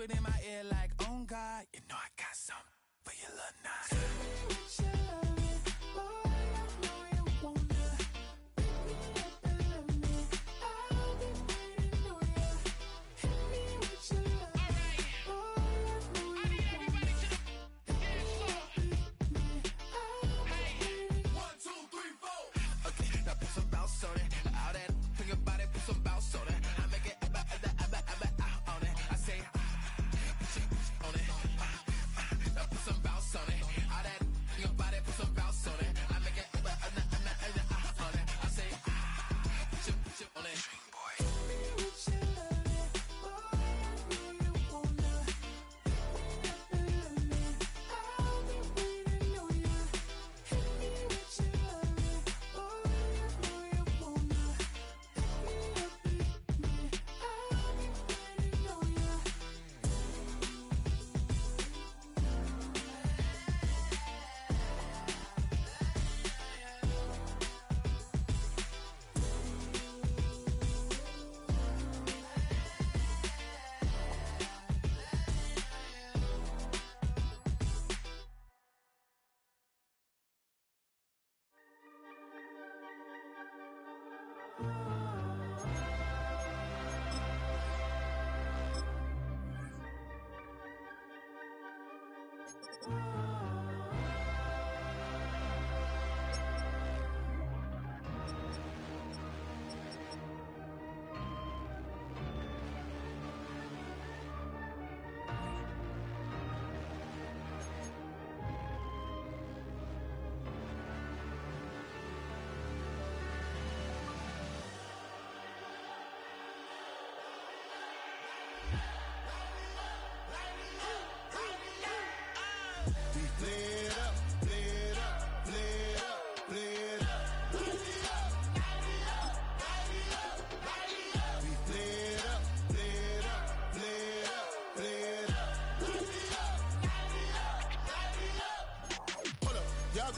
whispered in my ear like, oh God, you know I got something for your little nine.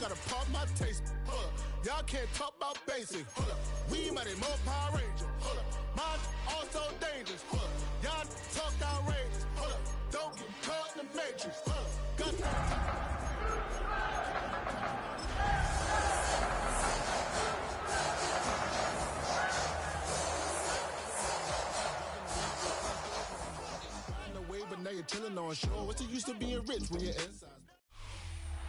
Gotta pop my taste. Hold up. Y'all can't talk about basic. Hold up. We might more Power Ranger. Hold up. Mine also dangerous. Hold up. Y'all talk outrageous. Hold up. Don't get caught in the matrix. Hold up. Got the way, but now you're chilling on shore. What's the use of being rich when you're inside?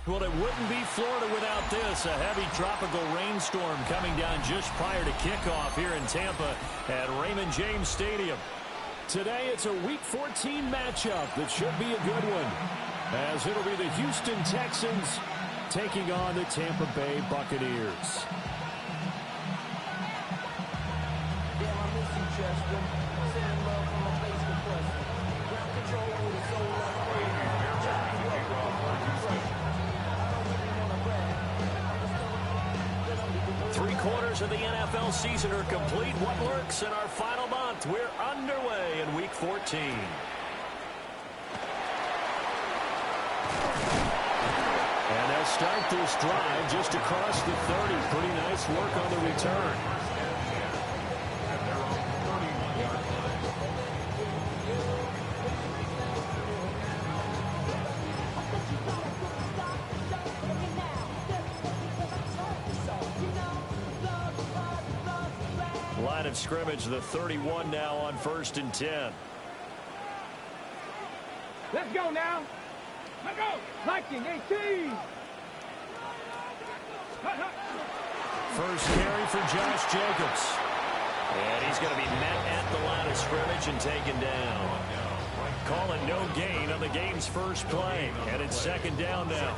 Well, it wouldn't be Florida without this. A heavy tropical rainstorm coming down just prior to kickoff here in Tampa at Raymond James Stadium. Today, it's a Week 14 matchup that should be a good one, as it'll be the Houston Texans taking on the Tampa Bay Buccaneers. Damn, I miss you, Chester. Sending love from my face compressor. Ground control with a soul like crazy. Three-quarters of the NFL season are complete. What lurks in our final month? We're underway in Week 14. And they'll start this drive just across the 30. Pretty nice work on the return. Line of scrimmage, the 31 now on 1st and 10. Let's go now. Let's go. Viking 18. First carry for Josh Jacobs. And he's going to be met at the line of scrimmage and taken down. Calling no gain on the game's first play. And it's second down now.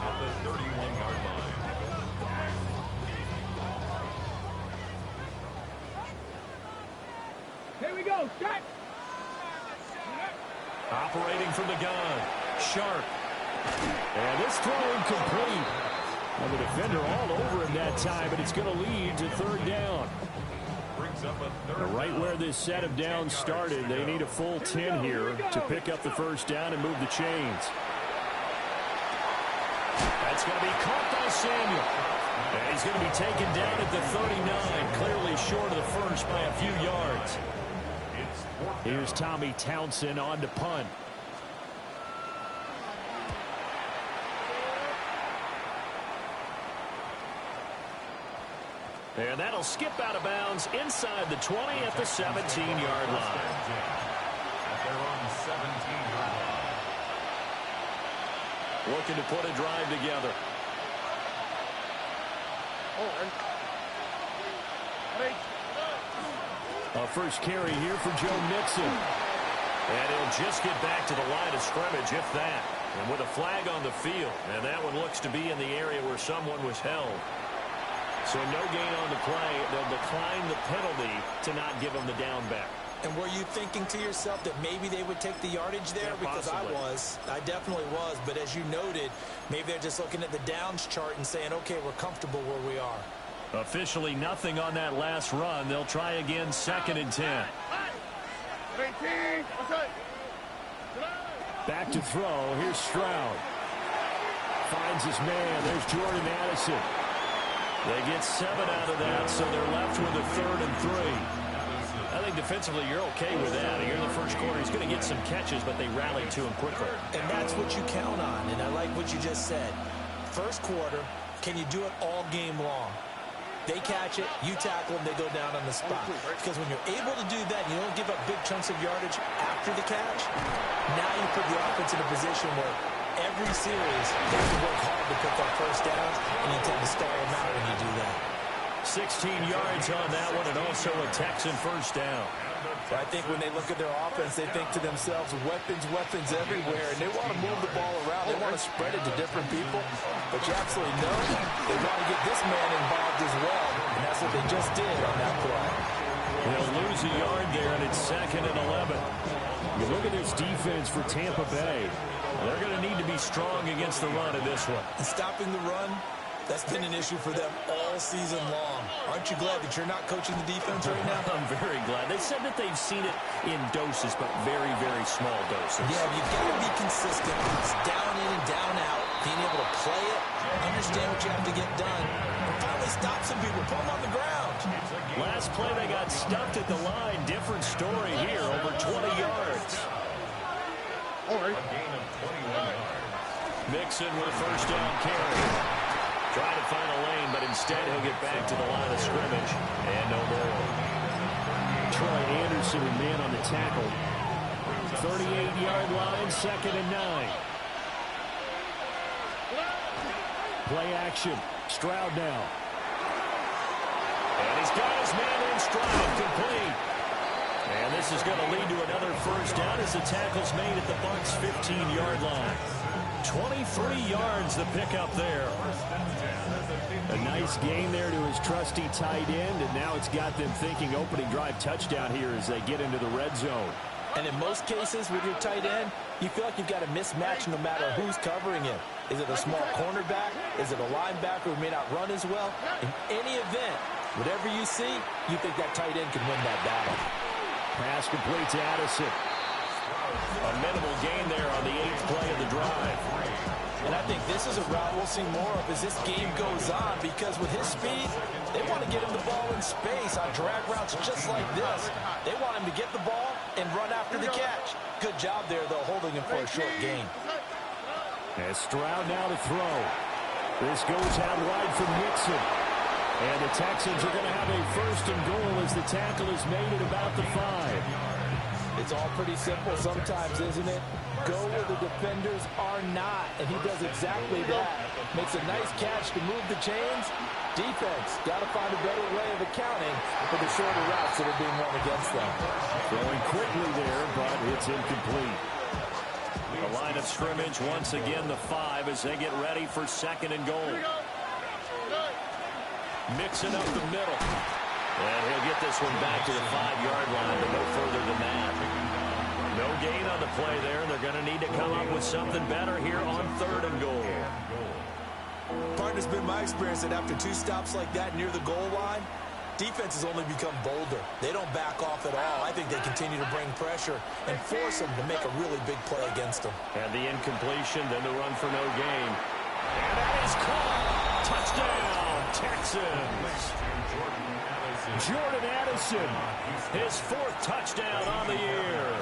At the 31-yard line. Here we go. Shot. Operating from the gun. Sharp. And this throw incomplete. And the defender all over him that time, but it's going to lead to third down. Right where this set of downs started, they need a full 10 here to pick up the first down and move the chains. That's going to be caught by Samuel. And he's going to be taken down at the 39, clearly short of the first by a few yards. It's Here's Tommy Townsend on to punt. And that'll skip out of bounds inside the 20 at the 17-yard line. Looking to put a drive together. A first carry here for Joe Mixon. And he'll just get back to the line of scrimmage, if that. And with a flag on the field. And that one looks to be in the area where someone was held. So no gain on the play. They'll decline the penalty to not give them the down back. And were you thinking to yourself that maybe they would take the yardage there? Yeah, because possibly. I definitely was. But as you noted, maybe they're just looking at the downs chart and saying, okay, we're comfortable where we are. Officially nothing on that last run. They'll try again, 2nd and 10. Back to throw. Here's Stroud. Finds his man. There's Jordan Addison. They get 7 out of that, so they're left with a 3rd and 3. I think defensively you're okay with that. Here in the first quarter, he's going to get some catches, but they rallied to him quickly. And that's what you count on, and I like what you just said. First quarter, can you do it all game long? They catch it, you tackle them, they go down on the spot. Because when you're able to do that, you don't give up big chunks of yardage after the catch, now you put the offense in a position where every series, they have to work hard to pick up first downs, and you tend to stall them out when you do that. 16 yards on that one, and also a Texan first down. I think when they look at their offense, they think to themselves, weapons everywhere, and they want to move the ball around. They want to spread it to different people, but you absolutely know they want to get this man involved as well, and that's what they just did on that play. They'll lose a yard there, and it's 2nd and 11. You look at this defense for Tampa Bay. They're going to need to be strong against the run in this one. And stopping the run, that's been an issue for them all season long. Aren't you glad that you're not coaching the defense right now? I'm very glad. They said that they've seen it in doses, but very, very small doses. Yeah, you've got to be consistent. It's down in and down out. Being able to play it, understand what you have to get done, and finally stop some people, put them on the ground. Last play, they got stuffed at the line. Different story here, over 20 yards. A gain of 21 yards. Mixon with a first down carry. Trying to find a lane, but instead he'll get back to the line of scrimmage. And no more. Troy Anderson, a man on the tackle. 38-yard line, 2nd and 9. Play action. Stroud now. And he's got his man in Stroud, complete. And this is going to lead to another first down as the tackle's made at the Bucs' 15-yard line. 23 yards the pickup there. A nice gain there to his trusty tight end, and now it's got them thinking opening drive touchdown here as they get into the red zone. And in most cases with your tight end, you feel like you've got a mismatch no matter who's covering him. Is it a small cornerback? Is it a linebacker who may not run as well? In any event, whatever you see, you think that tight end can win that battle. Pass complete to Addison. A minimal gain there on the 8th play of the drive. And I think this is a route we'll see more of as this game goes on, because with his speed, they want to get him the ball in space on drag routes just like this. They want him to get the ball and run after the catch. Good job there, though, holding him for a short gain. And Stroud now to throw. This goes out wide for Mixon. And the Texans are going to have a first and goal as the tackle is made at about the 5. It's all pretty simple sometimes, isn't it? Go where the defenders are not, and he does exactly that. Makes a nice catch to move the chains. Defense, got to find a better way of accounting for the shorter routes that are being run against them. Throwing quickly there, but it's incomplete. The line of scrimmage once again the 5 as they get ready for 2nd and goal. Mixing up the middle. And he'll get this one back to the 5-yard line, but no further than that. No gain on the play there. They're going to need to come up with something better here on 3rd and goal. Partner's been my experience that after 2 stops like that near the goal line, defense has only become bolder. They don't back off at all. I think they continue to bring pressure and force them to make a really big play against them. And the incompletion, then the run for no gain. And that is caught. Touchdown, Texans. Jordan Addison, his 4th touchdown on the year.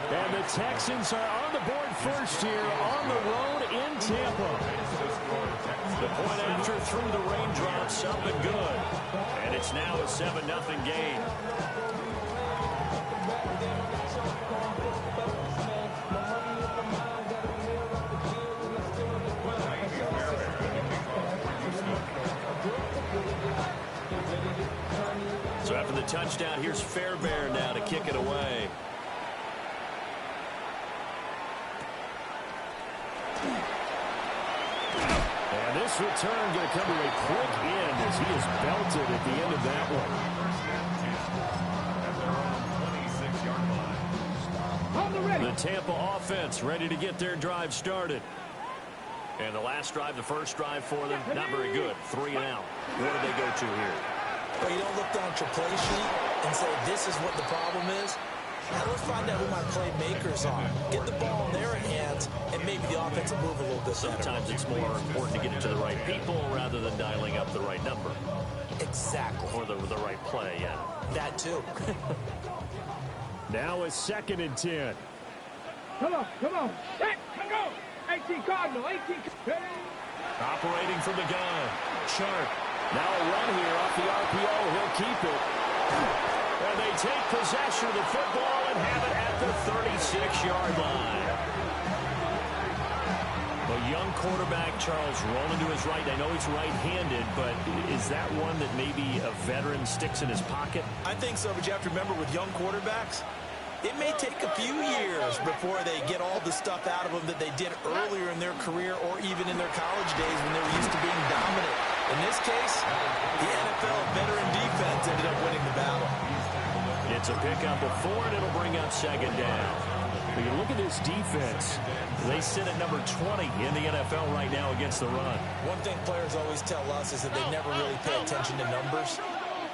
And the Texans are on the board first here on the road in Tampa. The point after through the raindrops up and good. And it's now a 7-0 game. So after the touchdown, here's Fairbairn now to kick it away. And this return going to come to a quick end as he is belted at the end of that one. The Tampa offense ready to get their drive started. And the last drive, the first drive for them, not very good. 3 and out. Where do they go to here? Well, you don't look down at your play sheet and say, this is what the problem is. Now let's find out who my playmakers are. Get the ball in their hands, and maybe the offense will move a little bit better. Sometimes it's more important to get it to the right people rather than dialing up the right number. Exactly. Or the right play, yeah. That too. Now a 2nd and 10. Come on. Hey, go. 18 Cardinal, 18. Operating from the gun. Sharp. Now a run here off the RPO. He'll keep it. And they take possession of the football and have it at the 36-yard line. A young quarterback, Charles, rolling to his right. I know he's right-handed, but is that one that maybe a veteran sticks in his pocket? I think so, but you have to remember with young quarterbacks, it may take a few years before they get all the stuff out of them that they did earlier in their career or even in their college days when they were used to being dominant. In this case, the NFL veteran defense ended up winning the battle. It's a pickup of 4, and it'll bring up 2nd down. When you look at this defense, they sit at number 20 in the NFL right now against the run. One thing players always tell us is that they never really pay attention to numbers.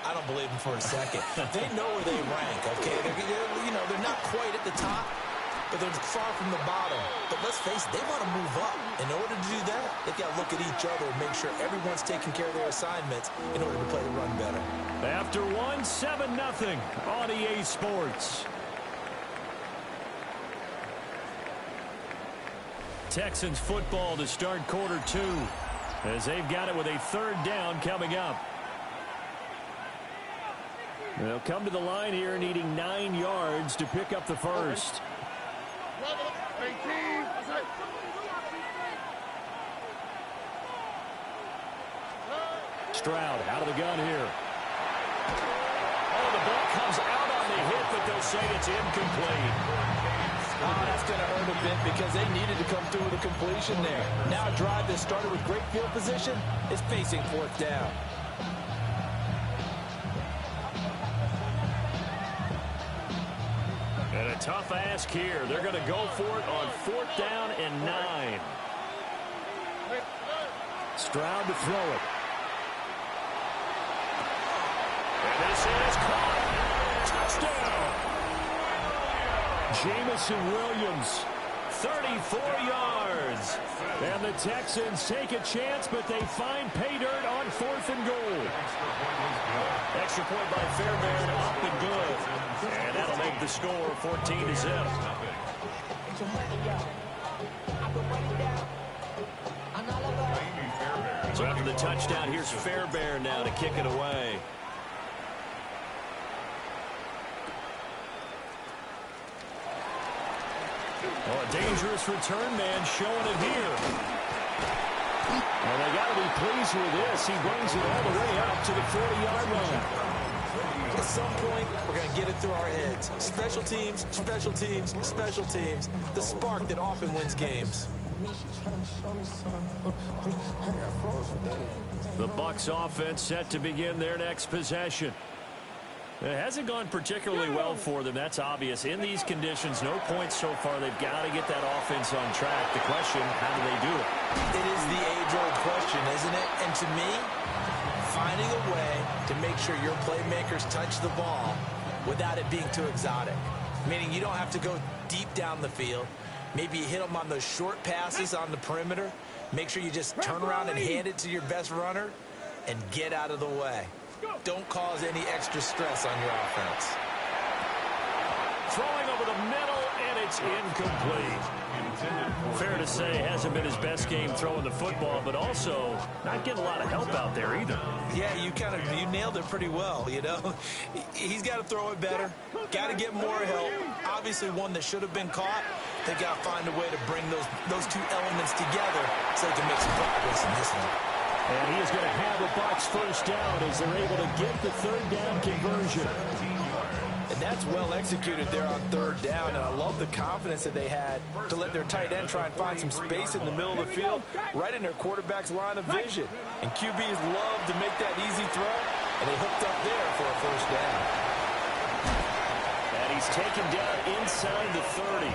I don't believe them for a second. They know where they rank, okay? They're not quite at the top, but they're far from the bottom. But let's face it, they want to move up. In order to do that, they've got to look at each other and make sure everyone's taking care of their assignments in order to play the run better. After 1, 7-0 on EA Sports. Texans football to start quarter 2 as they've got it with a 3rd down coming up. They'll come to the line here needing 9 yards to pick up the first. Stroud out of the gun here. Oh, the ball comes out on the hit, but they'll say it's incomplete. Oh, that's going to hurt a bit because they needed to come through with a completion there. Now a drive that started with great field position is facing 4th down. And a tough ask here. They're going to go for it on 4th down and 9. Stroud to throw it. And this is caught. Touchdown. Jamison Williams, 34 yards. And the Texans take a chance, but they find pay dirt on 4th and goal. Extra point by Fairbairn, up and good. And that'll make the score 14-0. So after the touchdown, here's Fairbairn now to kick it away. Oh, a dangerous return man showing it here. And they got to be pleased with this. He brings it all the way up to the 40-yard line. At some point, we're going to get it through our heads. Special teams, special teams, special teams. The spark that often wins games. The Bucs offense set to begin their next possession. It hasn't gone particularly well for them. That's obvious. In these conditions, no points so far. They've got to get that offense on track. The question, how do they do it? It is the age-old question, isn't it? And to me, finding a way to make sure your playmakers touch the ball without it being too exotic. Meaning you don't have to go deep down the field. Maybe you hit them on those short passes on the perimeter. Make sure you just turn around and hand it to your best runner and get out of the way. don't cause any extra stress on your offense. Throwing over the middle, and it's incomplete. Fair to say, hasn't been his best game throwing the football, but also not getting a lot of help out there either. Yeah, you nailed it pretty well, you know. He's got to throw it better, got to get more help. Obviously one that should have been caught. They got to find a way to bring those two elements together so they can make some progress in this one. And he is going to have a Bucs first down as they're able to get the third down conversion. And that's well executed there on third down, and I love the confidence that they had to let their tight end try and find some space in the middle of the field, right in their quarterback's line of vision. And QBs love to make that easy throw, and they hooked up there for a first down. And he's taken down inside the 30.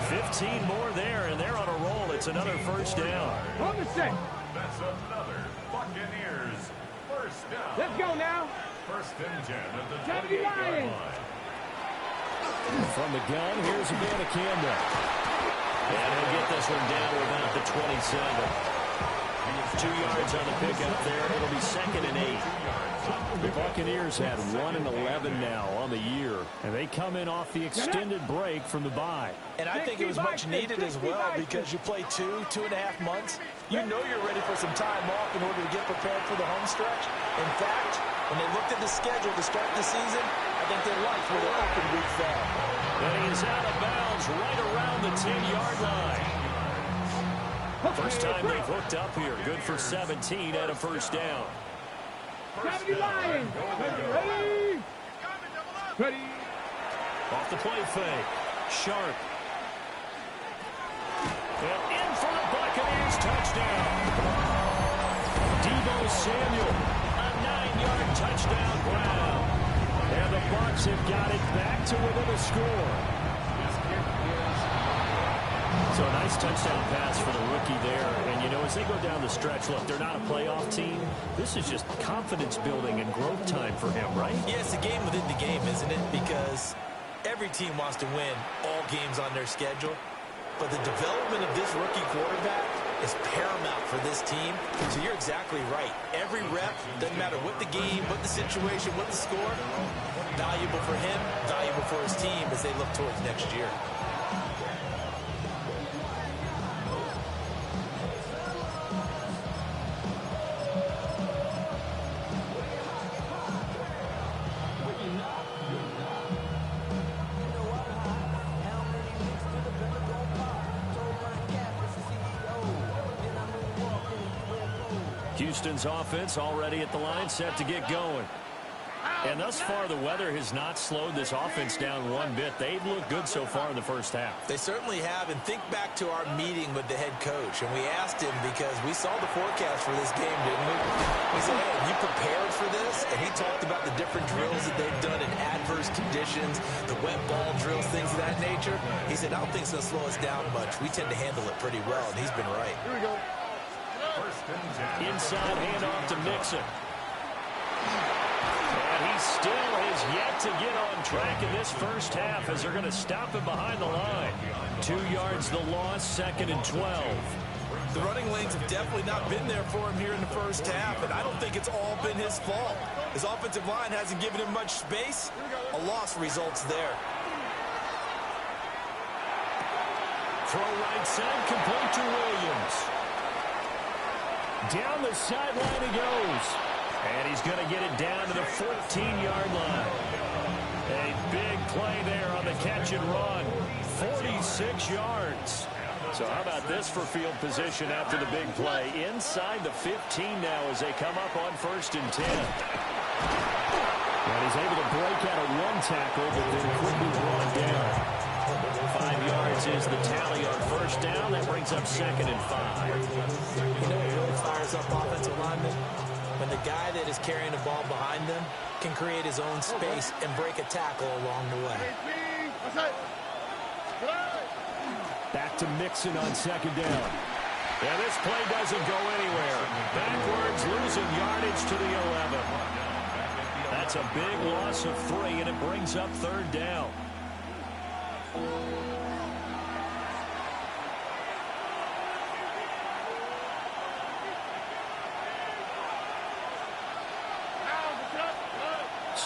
15 more there, and they're on a roll. It's another first down. On the set. That's another Buccaneers first down. Let's go now. First and 10 at the 70 28-yard Lions. line. From the gun, here's Van Campbell. And he'll get this one down to about the 27. 2 yards on the pickup there. It'll be second and 8. The Buccaneers had 1-11 now on the year, and they come in off the extended break from the bye. And I think it was much needed as well because you play 2.5 months. You know you're ready for some time off in order to get prepared for the home stretch. In fact, when they looked at the schedule to start the season, I think they liked where their open week fell. And he is out of bounds right around the 10-yard line. First time they've hooked up here. Good for 17 and a first down. 70 Lions. Ready? Ready. Off the play fake. Sharp. And in for the Buccaneers touchdown. Deebo Samuel. A 9-yard touchdown grab. And the Bucs have got it back to within a score. So a nice touchdown pass for the rookie there. And, you know, as they go down the stretch, look, they're not a playoff team. This is just confidence building and growth time for him, right? Yeah, it's a game within the game, isn't it? Because every team wants to win all games on their schedule. But the development of this rookie quarterback is paramount for this team. So you're exactly right. Every rep, doesn't matter what the game, what the situation, what the score, valuable for him, valuable for his team as they look towards next year. Houston's offense already at the line, set to get going. And thus far, the weather has not slowed this offense down one bit. They've looked good so far in the first half. They certainly have. And think back to our meeting with the head coach. And we asked him because we saw the forecast for this game, didn't we? We said, hey, are you prepared for this? And he talked about the different drills that they've done in adverse conditions, the wet ball drills, things of that nature. He said, I don't think it's going to slow us down much. We tend to handle it pretty well, and he's been right. Here we go. Inside handoff to Mixon. And he still has yet to get on track in this first half as they're going to stop him behind the line. 2 yards the loss, second and 12. The running lanes have definitely not been there for him here in the first half, and I don't think it's all been his fault. His offensive line hasn't given him much space. A loss results there. Throw right side, complete to Williams. Down the sideline he goes. And he's going to get it down to the 14-yard line. A big play there on the catch and run. 46 yards. So how about this for field position after the big play? Inside the 15 now as they come up on first and 10. And he's able to break out of one tackle, but then quickly brought down. 5 yards is the tally on first down. That brings up second and 5. You know what really fires up offensive linemen? When the guy that is carrying the ball behind them can create his own space and break a tackle along the way. Back to Mixon on second down. Yeah, this play doesn't go anywhere. Backwards, losing yardage to the 11. That's a big loss of 3, and it brings up third down.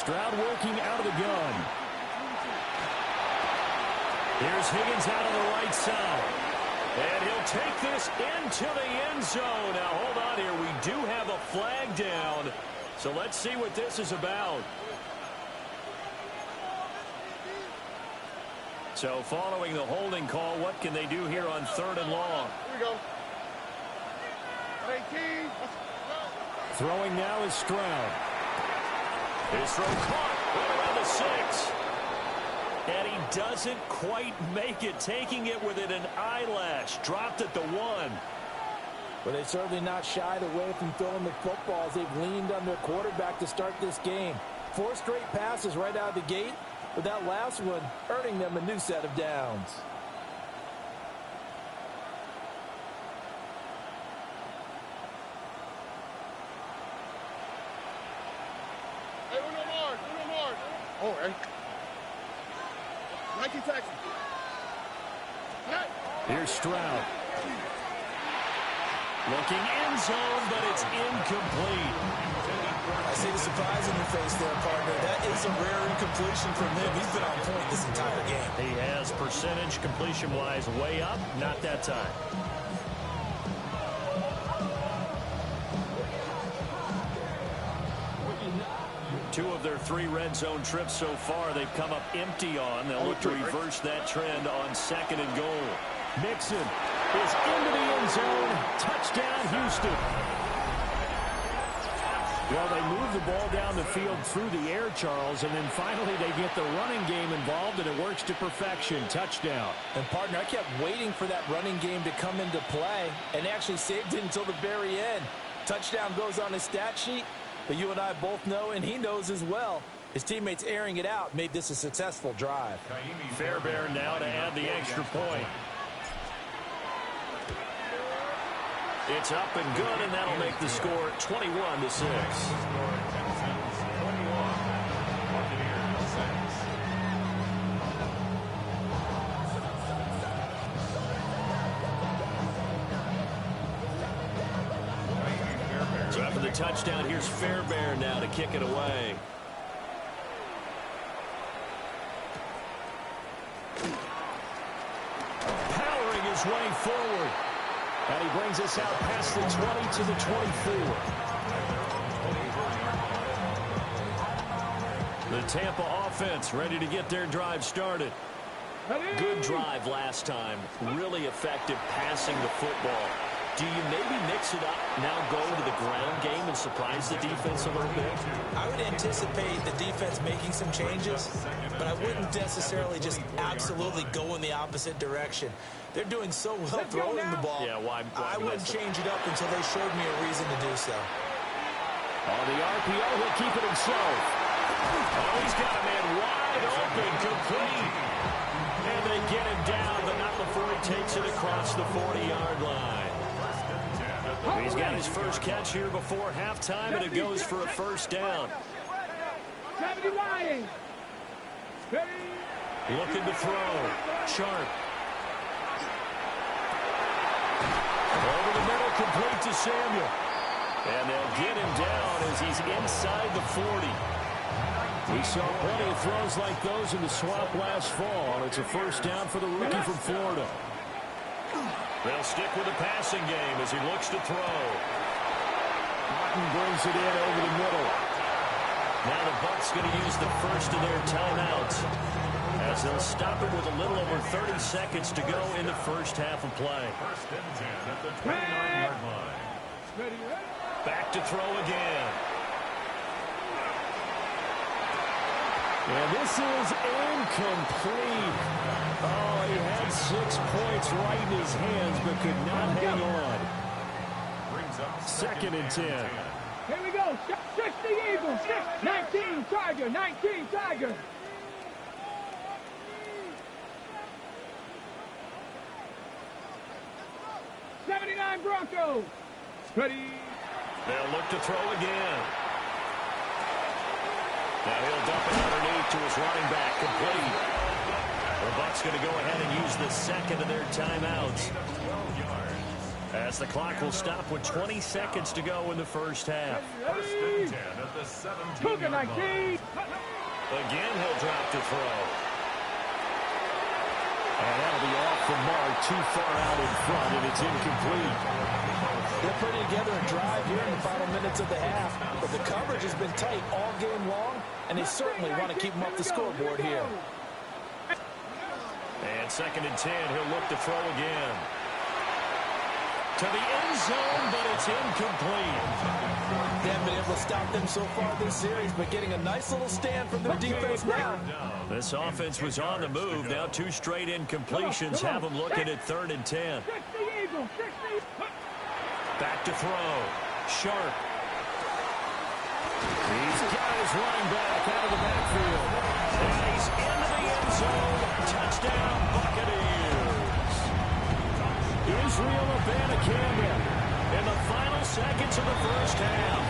Stroud working out of the gun. Here's Higgins out on the right side. And he'll take this into the end zone. Now, hold on here. We do have a flag down. So let's see what this is about. So following the holding call, what can they do here on 3rd and long? Here we go. 18. Throwing now is Stroud. His throw caught right around the 6. And he doesn't quite make it, taking it within an eyelash. Dropped at the 1. But they're certainly not shied away from throwing the football as they've leaned on their quarterback to start this game. 4 straight passes right out of the gate, with that last one earning them a new set of downs. Hey, Uno Mars. All right. Nike Texans. Here's Stroud. Looking end zone, but it's incomplete. I see the surprise in your face there, partner. That is a rare incompletion from him. He's been on point this entire game. He has percentage completion-wise way up, not that time. Two of their 3 red zone trips so far, they've come up empty on. They'll look to reverse that trend on 2nd and goal. Mixon is into the end zone. Touchdown, Houston. Well, they move the ball down the field through the air, Charles, and then finally they get the running game involved, and it works to perfection. Touchdown. And, partner, I kept waiting for that running game to come into play and actually saved it until the very end. Touchdown goes on his stat sheet, but you and I both know, and he knows as well, his teammates airing it out made this a successful drive. Fairbairn now to add the extra point. It's up and good, and that'll make the score 21-6. So after the touchdown, here's Fairbairn now to kick it away. Powering his way forward. And he brings us out past the 20 to the 24. The Tampa offense ready to get their drive started. Good drive last time. Really effective passing the football. Do you maybe mix it up, now go to the ground game and surprise the defense a little bit? I would anticipate the defense making some changes, but I wouldn't necessarily just absolutely go in the opposite direction. They're doing so well throwing the ball. Yeah, why I wouldn't change it up until they showed me a reason to do so. On the RPO, he'll keep it himself. Oh, he's got a man wide open, complete. And they get him down, but not before he takes it across the 40-yard line. He's got his first catch here before halftime, and it goes for a first down. 79. Looking to throw. Sharp. Over the middle, complete to Samuel. And they'll get him down as he's inside the 40. We saw plenty of throws like those in the swamp last fall. It's a first down for the rookie from Florida. They'll stick with the passing game as he looks to throw. Martin brings it in over the middle. Now the Bucs going to use the first of their timeouts as they'll stop it with a little over 30 seconds to go in the first half of play. First and 10 at the 29-yard line. Back to throw again. And this is incomplete. Oh, he had 6 points right in his hands, but could not hang on. Brings up 2nd and 10. Here we go. 60 Eagles. 19 Tiger. 19 Tiger. '79 Broncos. Ready. They'll look to throw again. Now he'll dump it underneath to his running back, complete. The Bucs going to go ahead and use the second of their timeouts, as the clock will stop with 20 seconds to go in the first half. First and 10 at the 17-yard line. Again, he'll drop to throw. And that'll be off the mark, too far out in front, and it's incomplete. They're putting together a drive here in the final minutes of the half, but the coverage has been tight all game long, and they certainly want to keep them off the scoreboard here. And 2nd and 10, he'll look to throw again. To the end zone, but it's incomplete. They haven't been able to stop them so far this series, but getting a nice little stand from their defense now. This offense was on the move. Now 2 straight incompletions have them looking at 3rd and 10. Back to throw. Sharp. He's got his running back out of the backfield. And he's into the end zone. Touchdown, Buccaneers. Israel Abanikanda in the final seconds of the first half.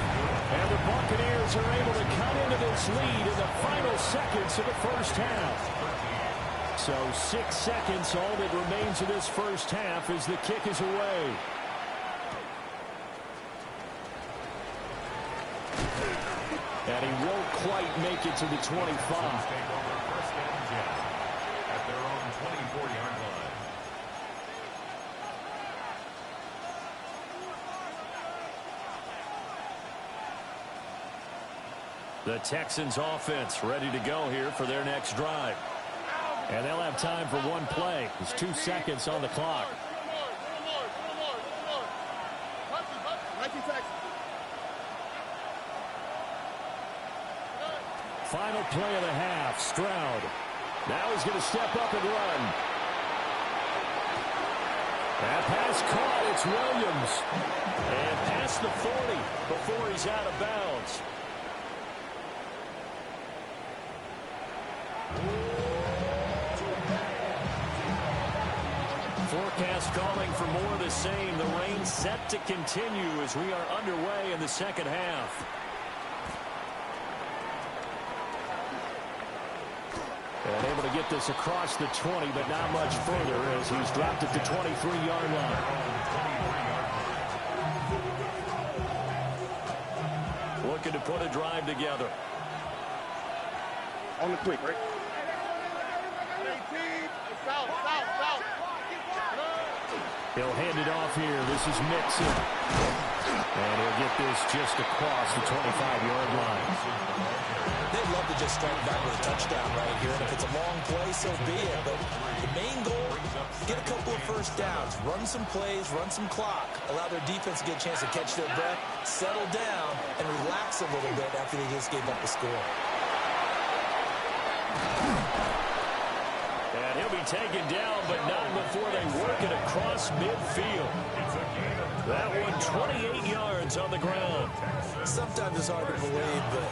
And the Buccaneers are able to come into this lead in the final seconds of the first half. So 6 seconds, all that remains of this first half as the kick is away. And he won't quite make it to the 25. At their own 24-yard line. The Texans offense ready to go here for their next drive. And they'll have time for one play. There's 2 seconds on the clock. Final play of the half. Stroud. Now he's going to step up and run. That pass caught. It's Williams. And past the 40 before he's out of bounds. Forecast calling for more of the same. The rain set to continue as we are underway in the second half. And able to get this across the 20, but not much further as he's dropped it to 23-yard line. Looking to put a drive together. On the quick, right? He'll hand it off here. This is Mixon. And he'll get this just across the 25-yard line. They'd love to just strike back with a touchdown right here. And if it's a long play, so be it. But the main goal, get a couple of first downs. Run some plays, run some clock. Allow their defense to get a chance to catch their breath, settle down, and relax a little bit after they just gave up the score. And he'll be taken down, but not before they work it across midfield. That one 28 yards on the ground. Sometimes it's hard to believe, but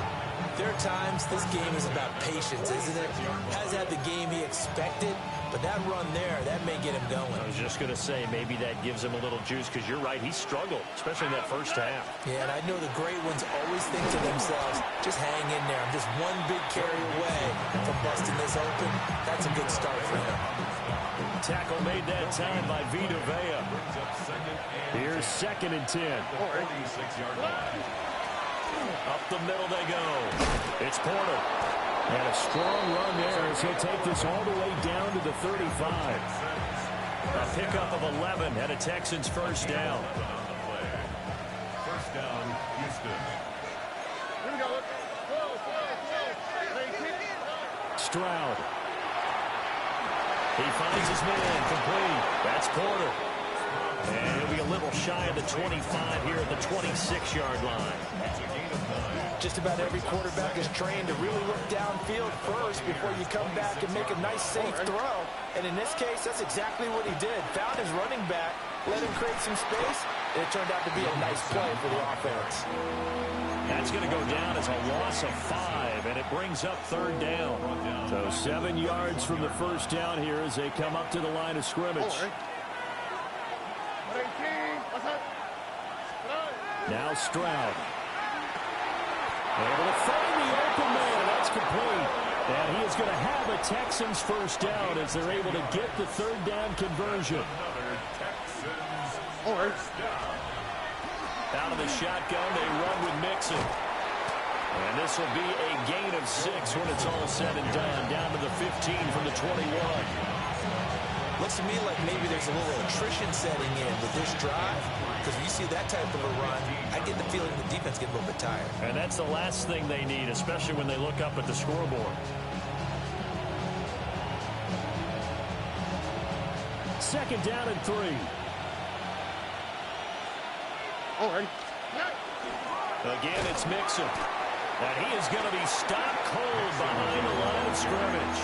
there are times this game is about patience, isn't it? Has had the game he expected, but that run there, that may get him going. I was just going to say, maybe that gives him a little juice, because you're right, he struggled, especially in that first half. Yeah, and I know the great ones always think to themselves, just hang in there. I'm just one big carry away from busting this open. That's a good start for him. Tackle made that time by Vita Vea. Here's 2nd and 10. 46-yard line. Up the middle they go. It's Porter. And a strong run there as he'll take this all the way down to the 35. A pickup of 11 and a Texans first down. First down, Houston. Stroud. He finds his man complete. That's Porter. And he'll be a little shy of the 25 here at the 26-yard line. Just about every quarterback is trained to really look downfield first before you come back and make a nice, safe throw. And in this case, that's exactly what he did. Found his running back, let him create some space, and it turned out to be a nice play for the offense. That's going to go down as a loss of 5, and it brings up 3rd down. So 7 yards from the first down here as they come up to the line of scrimmage. Now Stroud. Able to find the open man. That's complete. And he is going to have a Texans first down as they're able to get the 3rd down conversion. All right. Out of the shotgun, they run with Mixon. And this will be a gain of 6 when it's all said and done. Down to the 15 from the 21. Looks to me like maybe there's a little attrition setting in with this drive, because when you see that type of a run, I get the feeling the defense gets a little bit tired. And that's the last thing they need, especially when they look up at the scoreboard. Second down and 3. All right. Again, it's Mixon. And he is going to be stopped cold behind the line of scrimmage.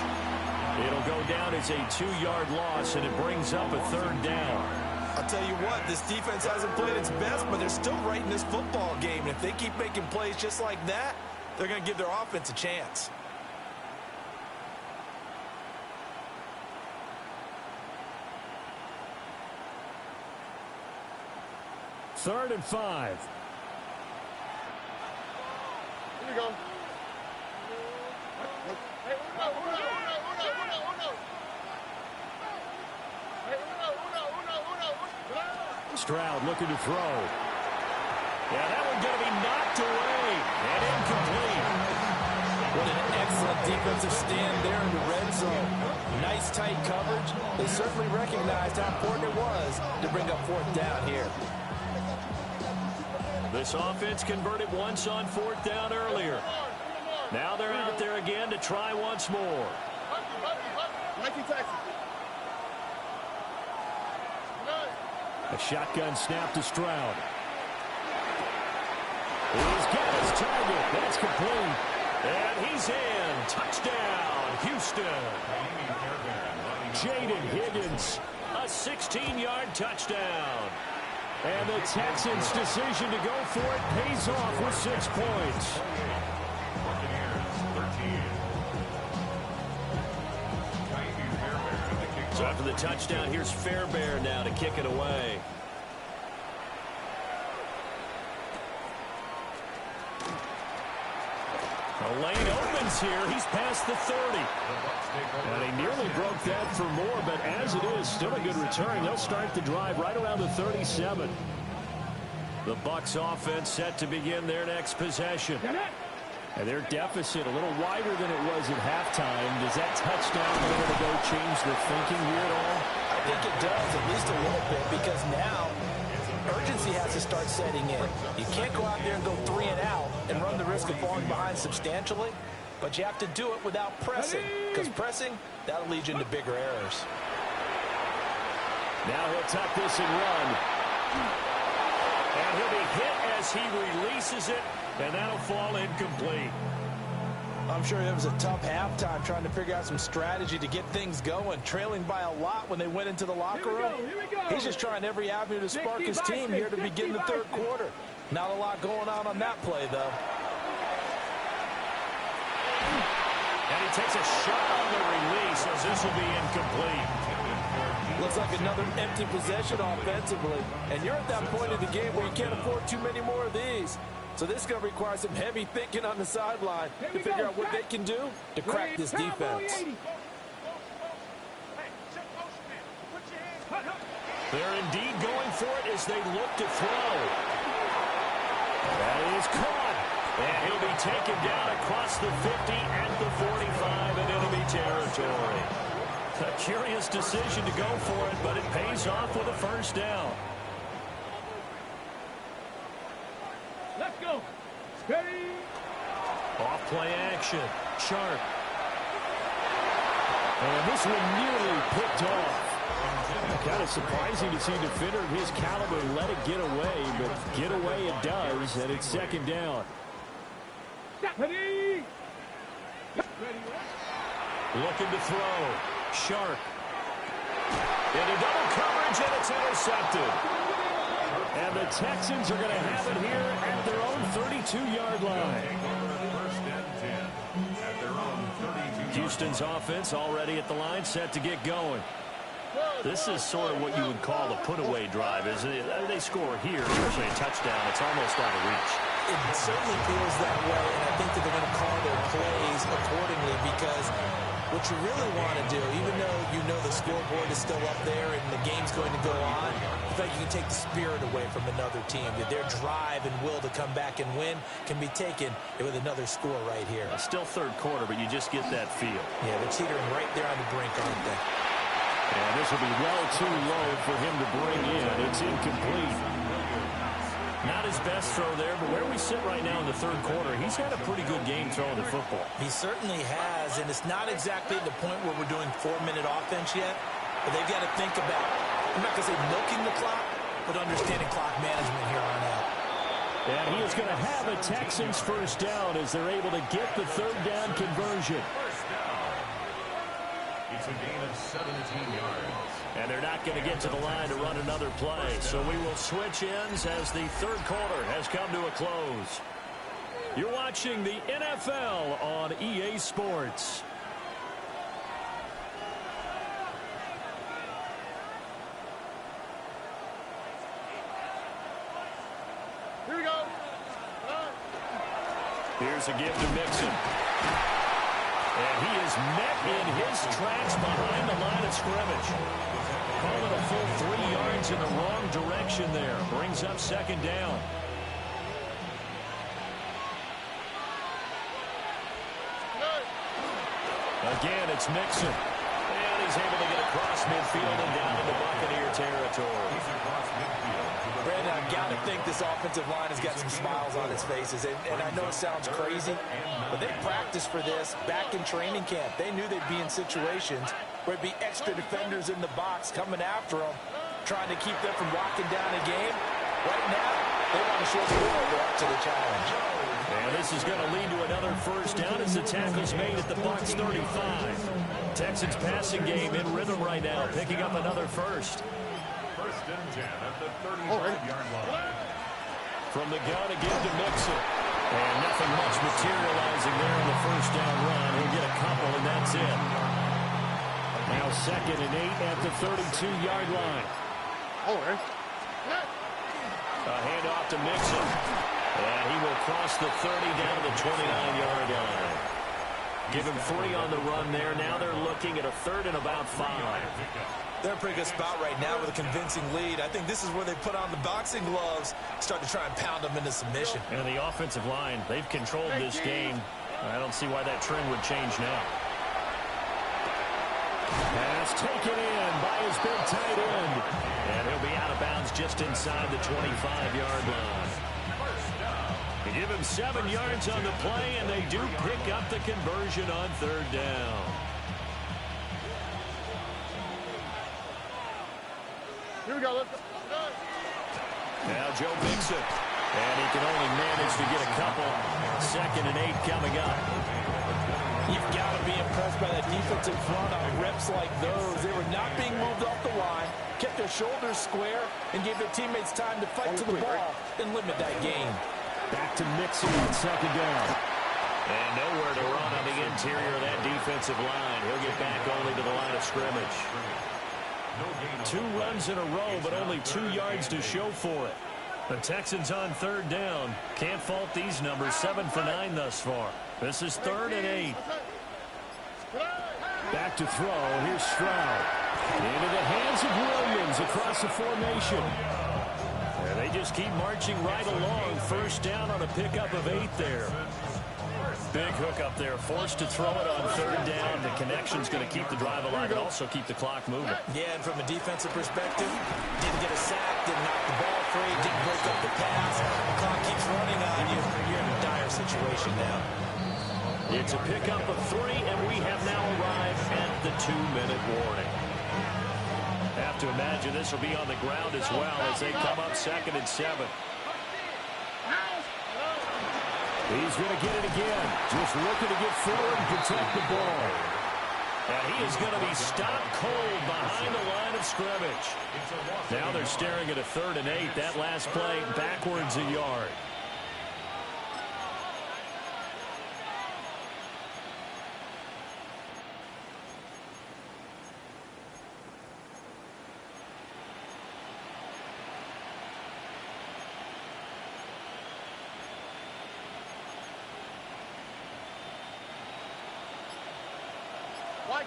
It'll go down as a 2-yard loss, and it brings up a 3rd down. I'll tell you what, this defense hasn't played its best, but they're still right in this football game. And if they keep making plays just like that, they're going to give their offense a chance. Third and 5. Here we go. Stroud looking to throw. Yeah, that one's going to be knocked away and incomplete. What an excellent defensive stand there in the red zone. Nice tight coverage. They certainly recognized how important it was to bring up 4th down here. This offense converted once on 4th down earlier. Now they're out there again to try once more. A shotgun snap to Stroud. He's got his target. That's complete. And he's in. Touchdown, Houston. Jaden Higgins. A 16-yard touchdown. And the Texans' decision to go for it pays off with 6 points. So after the touchdown, here's Fairbairn now to kick it away. The lane opens here. He's past the 30. And he nearly broke that for more, but as it is, still a good return. They'll start the drive right around the 37. The Bucs offense set to begin their next possession. And their deficit a little wider than it was at halftime. Does that touchdown a minute ago change their thinking here at all? I think it does, at least a little bit, because now urgency has to start setting in. You can't go out there and go 3 and out and run the risk of falling behind substantially, but you have to do it without pressing, because pressing, that'll lead you into bigger errors. Now he'll tuck this and run. And he'll be hit as he releases it, and that'll fall incomplete. I'm sure it was a tough halftime trying to figure out some strategy to get things going, trailing by a lot when they went into the locker room. He's just trying every avenue to spark his team here to begin the 3rd quarter. Not a lot going on that play, though. And he takes a shot on the release as this will be incomplete. Looks like another empty possession offensively. And you're at that point in the game where you can't afford too many more of these. So this is going to require some heavy thinking on the sideline to figure out what they can do to crack this defense. They're indeed going for it as they look to throw. That is caught. And he'll be taken down across the 50 at the 45, and it'll be territory. A curious decision to go for it, but it pays off with a 1st down. Let's go. Steady. Off play action. Sharp. And this one nearly picked off. Kind of surprising to see a defender of his caliber let it get away, but get away it does, and it's 2nd down. Ready. Looking to throw. Sharp. Into double coverage, and it's intercepted. And the Texans are going to have it here at their own 32-yard line. Houston's offense already at the line, set to get going. This is sort of what you would call a put-away drive, isn't it? They score here, especially a touchdown. It's almost out of reach. It certainly feels that way, and I think that they're going to call their plays accordingly, because what you really want to do, even though you know the scoreboard is still up there and the game's going to go on, I feel like you can take the spirit away from another team. That their drive and will to come back and win can be taken with another score right here. Still third quarter, but you just get that feel. Yeah, they're teetering right there on the brink, aren't they? And this will be well too low for him to bring in. It's incomplete. Not his best throw there, but where we sit right now in the third quarter, he's had a pretty good game throwing the football. He certainly has, and it's not exactly the point where we're doing 4-minute offense yet, but they've got to think about, I'm not going to say milking the clock, but understanding clock management here on out. And he is going to have a Texans first down as they're able to get the third down conversion. It's a gain of 17 yards. And they're not going to get to the line to run another play. So we will switch ends as the third quarter has come to a close. You're watching the NFL on EA Sports. Here we go. Here's a give to Mixon. And he is met in his tracks behind the line of scrimmage. Call it a full 3 yards in the wrong direction there. Brings up second down. Again, it's Mixon. And he's able to get across midfield and down into Buccaneer territory. Brandon, I've got to think this offensive line has got some smiles on its faces. And I know it sounds crazy, but they practiced for this back in training camp. They knew they'd be in situations where it'd be extra defenders in the box coming after them, trying to keep them from locking down a game. Right now, they want to show the world they're up to the challenge. And this is going to lead to another first down as the tackle's made at the Bucs 35. Texans passing game in rhythm right now, picking up another first. First and 10 at the 35-yard line. From the gun again to Mixon. And nothing much materializing there in the first down run. He'll get a couple, and that's it. Now second and 8 at the 32-yard line. A handoff to Mixon. And he will cross the 30 down to the 29-yard line. Give him 3 on the run there. Now they're looking at a third and about 5. They're in a pretty good spot right now with a convincing lead. I think this is where they put on the boxing gloves, start to try and pound them into submission. And the offensive line, they've controlled this game. I don't see why that trend would change now. Pass taken in by his big tight end. And he'll be out of bounds just inside the 25-yard line. They give him 7 yards on the play, and they do pick up the conversion on third down. Here we go. Let's go. Now Joe Mixon. And he can only manage to get a couple. Second and 8 coming up. You've got to be impressed by that defensive front on reps like those. They were not being moved off the line, kept their shoulders square, and gave their teammates time to fight to the ball and limit that gain. Back to Mixon on second down. And nowhere to run on the interior of that defensive line. He'll get back only to the line of scrimmage. 2 runs in a row, but only 2 yards to show for it. The Texans on third down. Can't fault these numbers. 7 for 9 thus far. This is 3rd and 8. Back to throw. Here's Stroud. Into the hands of Williams across the formation. And they just keep marching right along. First down on a pickup of 8 there. Big hook up there. Forced to throw it on third down. The connection's going to keep the drive alive and also keep the clock moving. Yeah, and from a defensive perspective, didn't get a sack, didn't knock the ball free, didn't break up the pass. The clock keeps running on you. You're in a dire situation now. It's a pickup of 3, and we have now arrived at the 2-minute warning. Have to imagine this will be on the ground as well as they come up 2nd and 7. He's going to get it again. Just looking to get forward and protect the ball. And he is going to be stopped cold behind the line of scrimmage. Now they're staring at a 3rd and 8. That last play backwards a yard.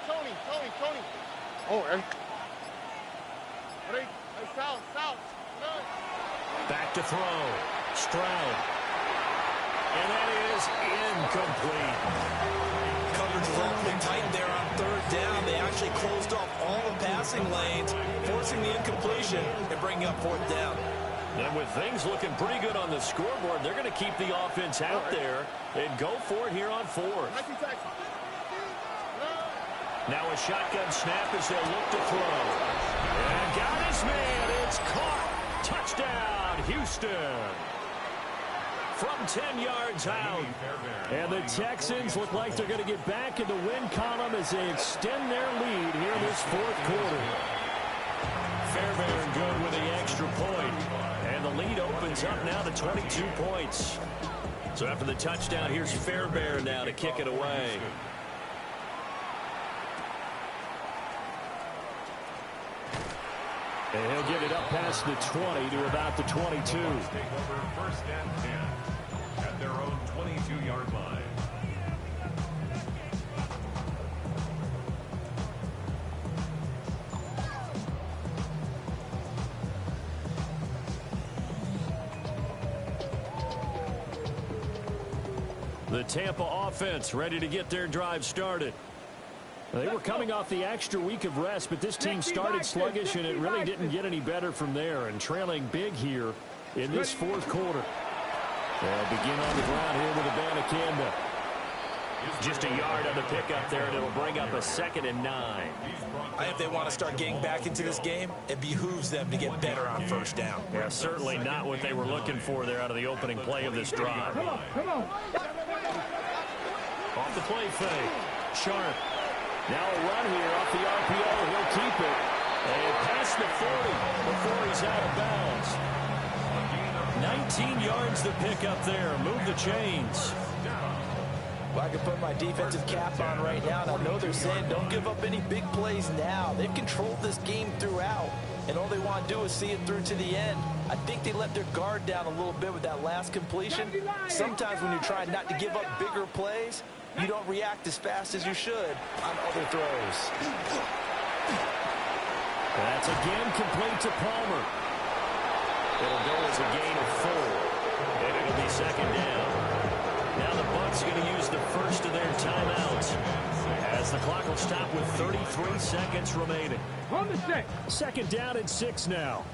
Tony. Oh, hey, South. Back to throw. Stroud. And that is incomplete. Coverage was awfully tight there on third down. They actually closed off all the passing lanes, forcing the incompletion and bringing up fourth down. And with things looking pretty good on the scoreboard, they're going to keep the offense out there and go for it here on fourth. Now a shotgun snap as they'll look to throw. And got his man. It's caught. Touchdown, Houston. From 10 yards out. And the Texans look like they're going to get back in the win column as they extend their lead here in this fourth quarter. Fairbairn good with the extra point. And the lead opens up now to 22 points. So after the touchdown, here's Fairbairn now to kick it away. And he'll get it up past the 20 to about the 22. Take over first and 10 at their own 22-yard line. The Tampa offense ready to get their drive started. They were coming off the extra week of rest, but this team started sluggish, and it really didn't get any better from there, and trailing big here in this fourth quarter. They'll begin on the ground here with a Abanikanda. Just a yard on the pickup there, and it'll bring up a 2nd and 9. I think if they want to start getting back into this game, it behooves them to get better on first down. Yeah, certainly not what they were looking for there out of the opening play of this drive. Come on. Off the play fake. Sharp. Now a run here off the RPO. He'll keep it. And past the 40 before he's out of bounds. 19 yards to pick up there. Move the chains. Well, I can put my defensive cap on right now, and I know they're saying don't give up any big plays now. They've controlled this game throughout, and all they want to do is see it through to the end. I think they let their guard down a little bit with that last completion. Sometimes when you're trying not to give up bigger plays, you don't react as fast as you should on other throws. That's again complete to Palmer. It'll go as a gain of 4, and it'll be 2nd down. Now the Bucs going to use the first of their timeouts as the clock will stop with 33 seconds remaining. On the 6. 2nd down and 6 now.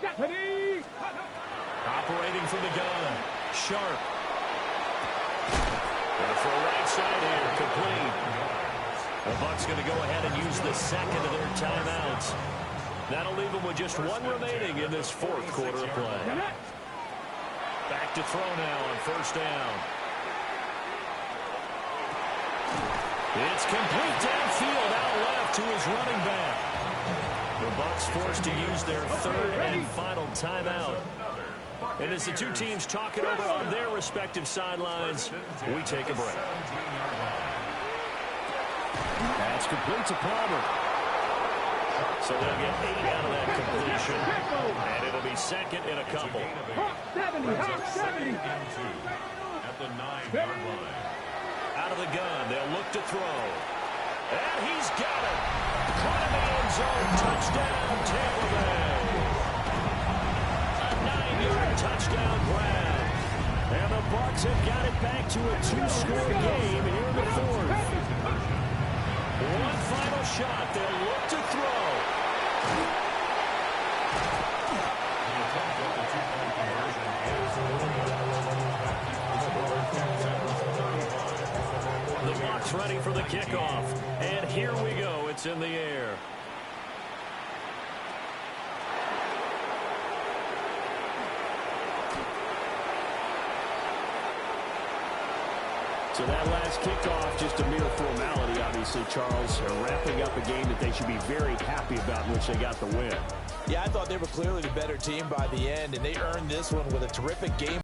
Stephanie. Operating from the gun. Sharp. Gonna throw right side here. Complete. The Bucs going to go ahead and use the 2nd of their timeouts. That'll leave them with just 1 remaining in this fourth quarter of play. Back to throw now on first down. It's complete downfield out left to his running back. The Bucs forced to use their 3rd and final timeout. And as the two teams talk it over on their respective sidelines, we take a break. That's complete to Palmer. So they'll get 8 out of that completion. And it'll be 2nd and a couple. 70. At the 9-yard line. Out of the gun, they'll look to throw. And he's got it. Caught in the end zone. Touchdown, Tampa Bay. A 9-yard touchdown grab. And the Bucs have got it back to a 2-score game here in the fourth. One final shot. They'll look to throw. The Bucs ready for the kickoff. And here we go. It's in the air. So that last kickoff, just a mere formality, obviously, Charles, wrapping up a game that they should be very happy about in which they got the win. Yeah, I thought they were clearly the better team by the end, and they earned this one with a terrific game.